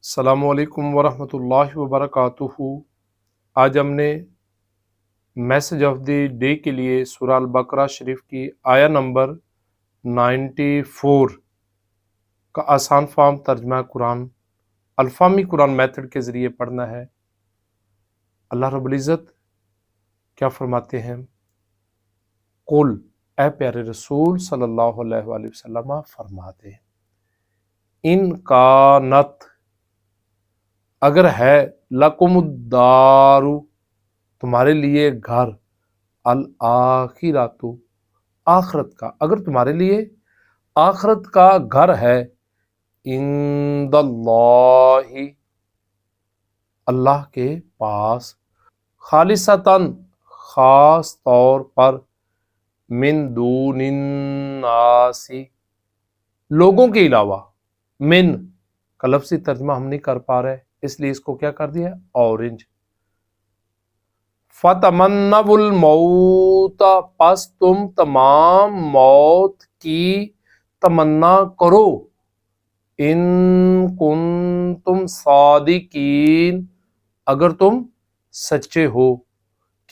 السلام علیکم ورحمۃ اللہ وبرکاتہ۔ آج ہم نے میسج آف دی ڈے کے لیے سورہ البقرہ شریف کی آیہ نمبر 94 کا آسان فارم ترجمہ قرآن الفامی قرآن میتھڈ کے ذریعے پڑھنا ہے۔ اللہ رب العزت کیا فرماتے ہیں؟ قل، اے پیارے رسول صلی اللہ علیہ وآلہ وسلم فرماتے ہیں، ان کانت، اگر ہے، لکم الدار، تمہارے لیے گھر، الآخرۃ، آخرت کا، اگر تمہارے لیے آخرت کا گھر ہے، عند اللہ، اللہ کے پاس، خالصتاً، خاص طور پر، من دون الناس، لوگوں کے علاوہ، من کا لفظی ترجمہ ہم نہیں کر پا رہے اس لیے اس کو کیا کر دیا اورنج۔ فَتَمَنَّوُا الْمَوْتَ، پس تم تمام موت کی تمنا کرو، ان کنتم صادقین، اگر تم سچے ہو۔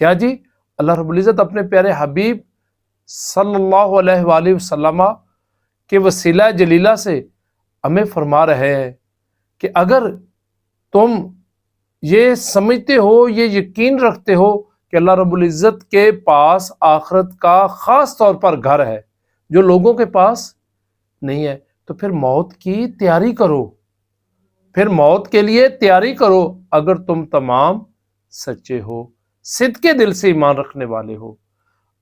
کیا جی؟ اللہ رب العزت اپنے پیارے حبیب صلی اللہ علیہ وآلہ وسلم کے وسیلہ جلیلہ سے ہمیں فرما رہے ہیں کہ اگر تم یہ سمجھتے ہو، یہ یقین رکھتے ہو کہ اللہ رب العزت کے پاس آخرت کا خاص طور پر گھر ہے جو لوگوں کے پاس نہیں ہے، تو پھر موت کی تیاری کرو، پھر موت کے لیے تیاری کرو اگر تم تمام سچے ہو، صدق کے دل سے ایمان رکھنے والے ہو۔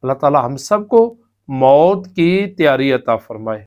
اللہ تعالی ہم سب کو موت کی تیاری عطا فرمائے۔